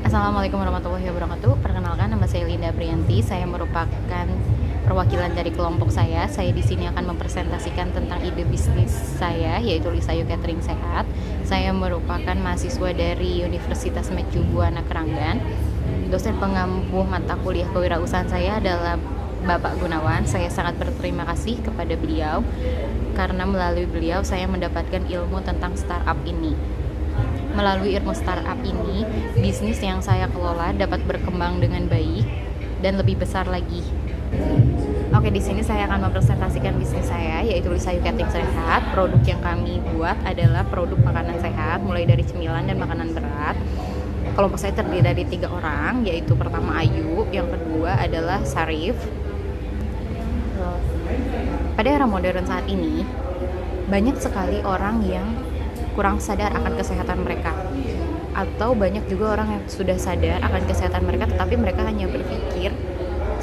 Assalamualaikum warahmatullahi wabarakatuh. Perkenalkan, nama saya Linda Priyanti. Saya merupakan perwakilan dari kelompok saya. Saya di sini akan mempresentasikan tentang ide bisnis saya, yaitu Lisayu Catering Sehat. Saya merupakan mahasiswa dari Universitas Mercu Buana Keranggan. Dosen pengampu mata kuliah kewirausahaan saya adalah Bapak Gunawan. Saya sangat berterima kasih kepada beliau karena melalui beliau saya mendapatkan ilmu tentang startup ini. Melalui ilmu startup ini, bisnis yang saya kelola dapat berkembang dengan baik dan lebih besar lagi. Oke, di sini saya akan mempresentasikan bisnis saya, yaitu Lisayu Catering Sehat. Produk yang kami buat adalah produk makanan sehat, mulai dari cemilan dan makanan berat. Kelompok saya terdiri dari 3 orang, yaitu pertama Ayu, yang kedua adalah Sarif. Pada era modern saat ini, banyak sekali orang yang kurang sadar akan kesehatan mereka, atau banyak juga orang yang sudah sadar akan kesehatan mereka tetapi mereka hanya berpikir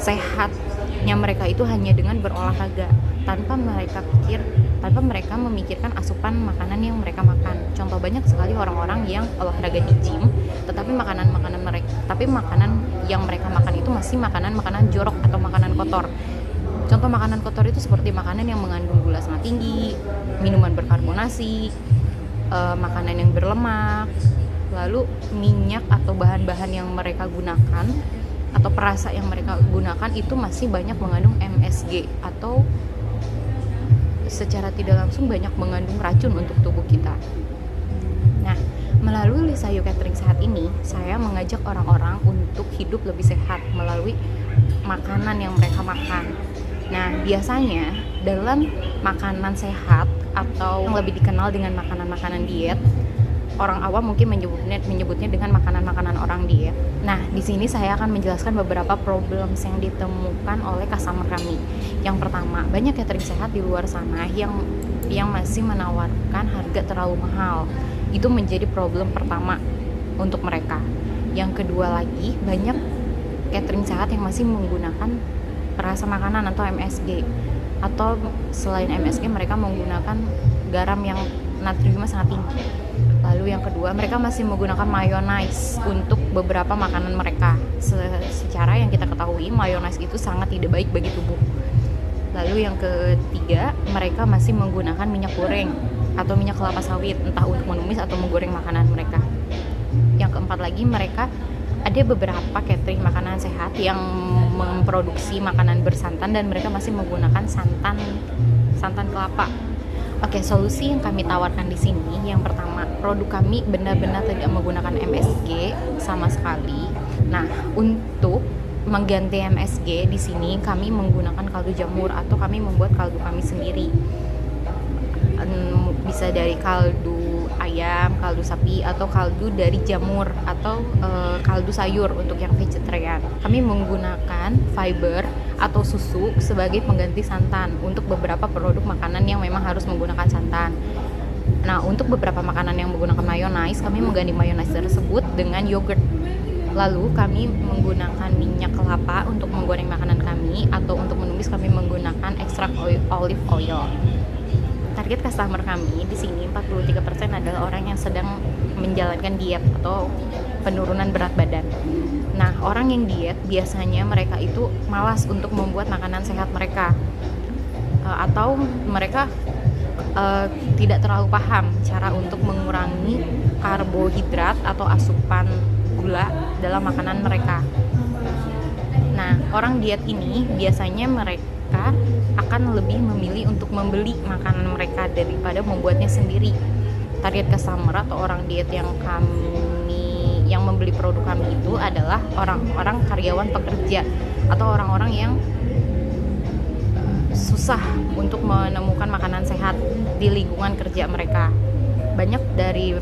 sehatnya mereka itu hanya dengan berolahraga tanpa mereka memikirkan asupan makanan yang mereka makan. Contoh, banyak sekali orang-orang yang olahraga di gym tetapi makanan yang mereka makan itu masih makanan jorok atau makanan kotor. Contoh makanan kotor itu seperti makanan yang mengandung gula sangat tinggi, minuman berkarbonasi, makanan yang berlemak, lalu minyak atau bahan-bahan yang mereka gunakan atau perasa yang mereka gunakan itu masih banyak mengandung MSG atau secara tidak langsung banyak mengandung racun untuk tubuh kita. Nah, melalui Lisayu Catering Sehat ini, saya mengajak orang-orang untuk hidup lebih sehat melalui makanan yang mereka makan. Nah, biasanya dalam makanan sehat atau yang lebih dikenal dengan makanan-makanan diet, orang awam mungkin menyebutnya dengan makanan-makanan orang diet. Nah, di sini saya akan menjelaskan beberapa problem yang ditemukan oleh customer kami. Yang pertama, banyak catering sehat di luar sana yang masih menawarkan harga terlalu mahal. Itu menjadi problem pertama untuk mereka. Yang kedua lagi, banyak catering sehat yang masih menggunakan perasa makanan atau MSG. Atau selain MSG mereka menggunakan garam yang natriumnya sangat tinggi. Lalu yang kedua, mereka masih menggunakan mayonnaise untuk beberapa makanan mereka. Secara yang kita ketahui, mayonnaise itu sangat tidak baik bagi tubuh. Lalu yang ketiga, mereka masih menggunakan minyak goreng atau minyak kelapa sawit, entah untuk menumis atau menggoreng makanan mereka. Yang keempat lagi, mereka ada beberapa catering makanan sehat yang memproduksi makanan bersantan dan mereka masih menggunakan santan kelapa. Oke, solusi yang kami tawarkan di sini, yang pertama, produk kami benar-benar tidak menggunakan MSG sama sekali. Nah, untuk mengganti MSG di sini kami menggunakan kaldu jamur atau kami membuat kaldu kami sendiri. Bisa dari kaldu ayam, kaldu sapi, atau kaldu dari jamur, atau kaldu sayur untuk yang vegetarian. Kami menggunakan fiber atau susu sebagai pengganti santan untuk beberapa produk makanan yang memang harus menggunakan santan. Nah, untuk beberapa makanan yang menggunakan mayonnaise, kami mengganti mayonnaise tersebut dengan yogurt. Lalu kami menggunakan minyak kelapa untuk menggoreng makanan kami, atau untuk menumis kami menggunakan ekstrak olive oil. Target customer kami di sini 43% adalah orang yang sedang menjalankan diet atau penurunan berat badan. Nah, orang yang diet biasanya mereka itu malas untuk membuat makanan sehat mereka, atau mereka tidak terlalu paham cara untuk mengurangi karbohidrat atau asupan gula dalam makanan mereka. Nah, orang diet ini biasanya mereka akan lebih memilih untuk membeli makanan mereka daripada membuatnya sendiri. Target customer atau orang diet yang membeli produk kami itu adalah orang-orang karyawan pekerja atau orang-orang yang susah untuk menemukan makanan sehat di lingkungan kerja mereka. Banyak dari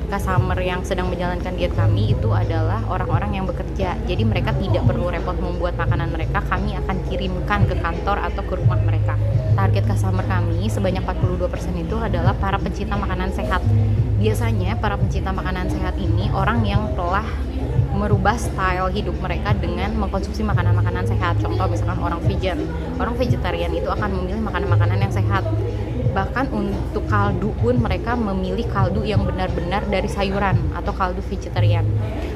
customer yang sedang menjalankan diet kami itu adalah orang-orang yang bekerja. Jadi mereka tidak perlu repot membuat makanan mereka, kami akan kirimkan ke kantor atau ke rumah mereka. Target customer kami sebanyak 42% itu adalah para pencinta makanan sehat. Biasanya para pencinta makanan sehat ini orang yang telah merubah style hidup mereka dengan mengkonsumsi makanan-makanan sehat. Contoh misalkan orang vegan, orang vegetarian itu akan memilih makanan-makanan yang sehat. Bahkan untuk kaldu pun mereka memilih kaldu yang benar-benar dari sayuran atau kaldu vegetarian.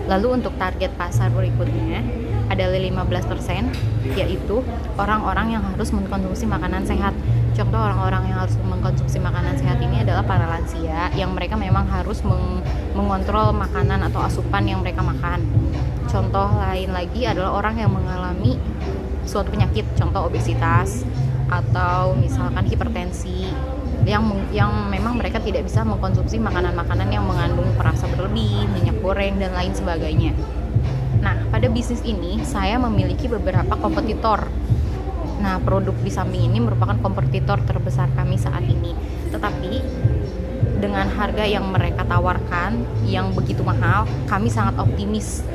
Lalu untuk target pasar berikutnya adalah 15%, yaitu orang-orang yang harus mengkonsumsi makanan sehat. Contoh orang-orang yang harus mengkonsumsi makanan sehat ini adalah para lansia yang mereka memang harus mengontrol makanan atau asupan yang mereka makan. Contoh lain lagi adalah orang yang mengalami suatu penyakit, contoh obesitas atau misalkan hipertensi, yang memang mereka tidak bisa mengkonsumsi makanan-makanan yang mengandung perasa berlebih, minyak goreng dan lain sebagainya. Nah, pada bisnis ini saya memiliki beberapa kompetitor. Nah, produk di samping ini merupakan kompetitor terbesar kami saat ini. Tetapi dengan harga yang mereka tawarkan yang begitu mahal, kami sangat optimis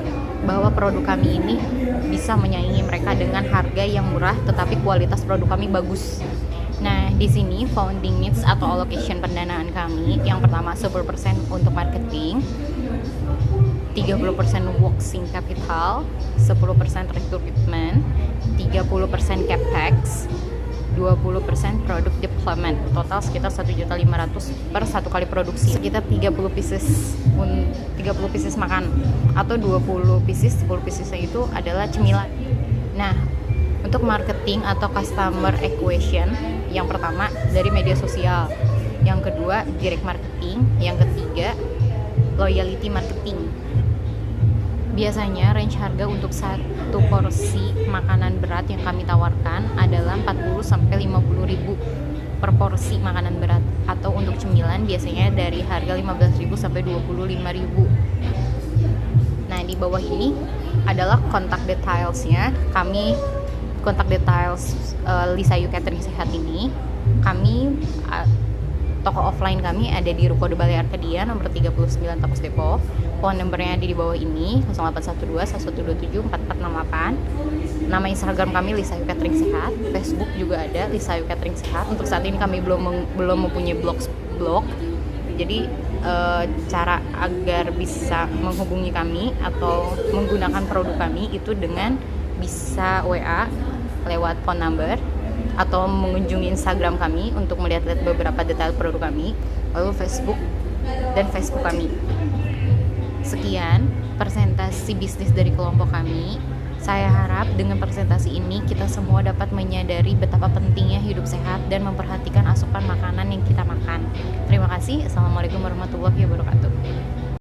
bahwa produk kami ini bisa menyaingi mereka dengan harga yang murah tetapi kualitas produk kami bagus. Nah, di sini founding needs atau allocation pendanaan kami yang pertama 10% untuk marketing, 30% working capital, 10% recruitment, 30% capex, 20% product development. Total sekitar 1.500.000 per satu kali produksi. Sekitar 30 pieces makan atau 20 pieces, 10 piecesnya itu adalah cemilan. Nah, untuk marketing atau customer acquisition, yang pertama dari media sosial, yang kedua direct marketing, yang ketiga loyalty marketing. Biasanya range harga untuk satu porsi makanan berat yang kami tawarkan adalah 40-50 ribu per porsi makanan berat, atau untuk cemilan biasanya dari harga 15.000 sampai 25.000. Nah, di bawah ini adalah kontak detailsnya. Kontak details Lisayu Catering Sehat ini, toko offline kami ada di Ruko de Balai Arcadia nomor 39 Tapos Depok. Phone numbernya ada di bawah ini 0812-1127-4468. Nama Instagram kami Lisayu Catering Sehat. Facebook juga ada Lisayu Catering Sehat. Untuk saat ini kami belum mempunyai blog. Jadi cara agar bisa menghubungi kami atau menggunakan produk kami itu dengan bisa WA lewat phone number atau mengunjungi Instagram kami untuk melihat beberapa detail produk kami, lalu Facebook kami. Sekian presentasi bisnis dari kelompok kami. Saya harap dengan presentasi ini kita semua dapat menyadari betapa pentingnya hidup sehat dan memperhatikan asupan makanan yang kita makan. Terima kasih. Assalamualaikum warahmatullahi wabarakatuh.